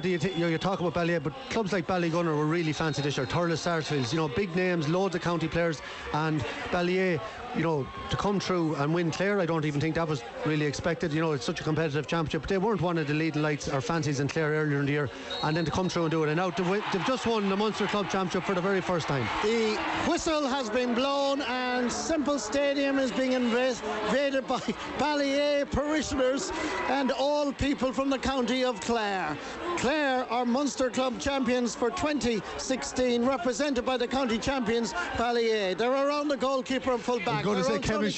You talk about Ballyea, but clubs like Ballygunner were really fancy this year. Thurles, Sarsfields, big names, loads of county players, and Ballyea, to come through and win Clare, I don't even think that was really expected. It's such a competitive championship, but they weren't one of the leading lights or fancies in Clare earlier in the year, and then to come through and do it. And now they've just won the Munster Club Championship for the very first time. The whistle has been blown and Semple Stadium is being invaded by Ballyea parishioners and all people from the county of Clare. Clare are Munster Club champions for 2016, represented by the county champions Ballyea. They're around the goalkeeper and full back. I'm going to say Kevin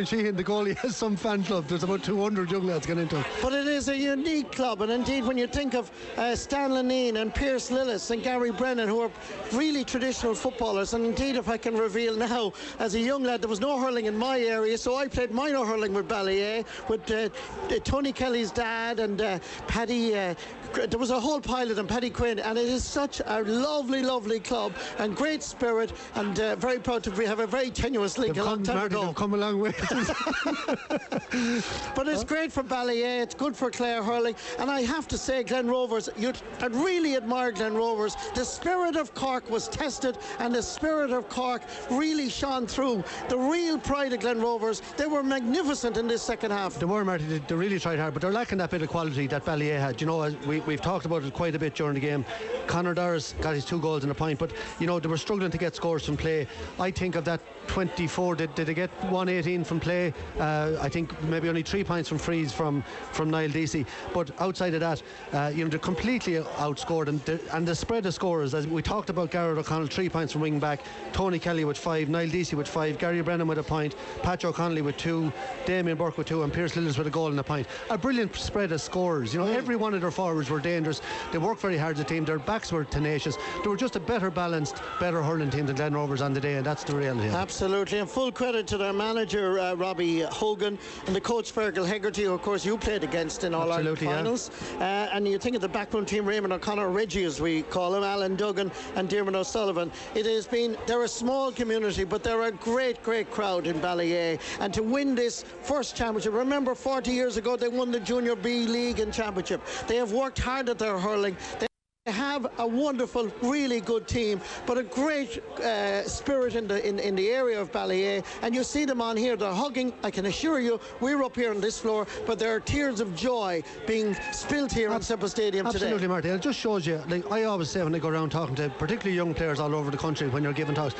Sheehan, the goalie, has some fan club. There's about 200 young lads getting into it. But it is a unique club, and indeed when you think of Stan Lenine and Pierce Lillis and Gary Brennan, who are really traditional footballers, and indeed if I can reveal now, as a young lad there was no hurling in my area, so I played minor hurling with Ballyea, with Tony Kelly's dad and Paddy, there was a whole pile of them, Paddy Quinn, and it is such a lovely club and great spirit, and very proud to have a very tenuous link. They've come a long way. But it's great for Ballyea, it's good for Clare hurling, and I have to say, Glen Rovers, I really admire Glen Rovers. The spirit of Cork was tested, and the spirit of Cork really shone through. The real pride of Glen Rovers, they were magnificent in this second half. They were, Marty, they really tried hard, but they're lacking that bit of quality that Ballyea had. We've talked about it quite a bit during the game. Conor Doris got his 2 goals and a point, but they were struggling to get scores from play. I think of that 24, did they get 118 from play? I think maybe only 3 points from frees from Niall Deasy, but outside of that, they're completely outscored, and the spread of scorers, as we talked about, Garrett O'Connell 3 points from wing back, Tony Kelly with 5, Niall Deasy with 5, Gary Brennan with a point, Patch O'Connelly with 2, Damien Burke with 2, and Pierce Lillis with a goal and a point. A brilliant spread of scorers. Every one of their forwards were dangerous. They worked very hard as a team. Their backs were tenacious. They were just a better balanced, better hurling team than Glen Rovers on the day, and that's the reality. Absolutely, and full credit to their manager Robbie Hogan and the coach Fergal Hegarty, who of course you played against in All Ireland finals. And you think of the backroom team, Raymond O'Connor, Reggie as we call him, Alan Duggan and Diarmuid O'Sullivan. They're a small community, but they're a great crowd in Ballyea, and to win this first championship, remember 40 years ago they won the Junior B League and Championship. They have worked hard at their hurling. They have a wonderful, really good team, but a great spirit in the area of Ballyea, and you see them on here. They're hugging. I can assure you, we're up here on this floor, but there are tears of joy being spilled here on Semple Stadium today. Absolutely, Marty. It just shows you, like I always say when I go around talking to particularly young players all over the country, when you're giving talks,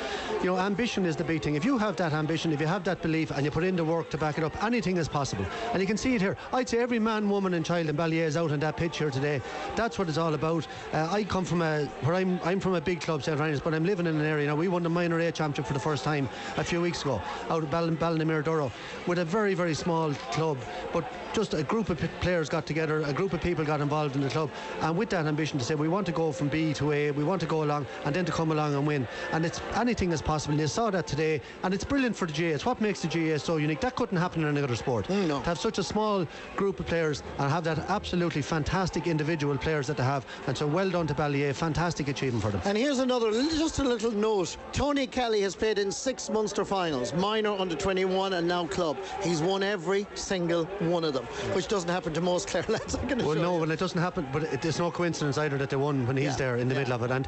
ambition is the big thing. If you have that ambition, if you have that belief, and you put in the work to back it up, anything is possible. And you can see it here. I'd say every man, woman and child in Ballyea is out on that pitch here today. That's what it's all about. I come from I'm from a big club, St. Ryan's, but I'm living in an area now. We won the Minor A Championship for the first time a few weeks ago out of Ballinamere Durrow, with a very, very small club, but just a group of players got together, a group of people got involved in the club, and with that ambition to say we want to go from B to A, we want to go along, and then to come along and win. And anything is possible. And you saw that today, and it's brilliant for the GAA. It's what makes the GAA so unique. That couldn't happen in any other sport. No. To have such a small group of players and have that absolutely fantastic individual players that they have, and so well done to Ballyea. Fantastic achievement for them. And here's just a little note. Tony Kelly has played in 6 Munster finals, minor, under 21 and now club. He's won every single one of them, which doesn't happen to most Clare lads, I can assure you. Well, it doesn't happen, but it's no coincidence either that they won when he's there in the middle of it. And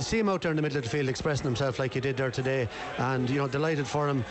see him out there in the middle of the field expressing himself like he did there today, and delighted for him.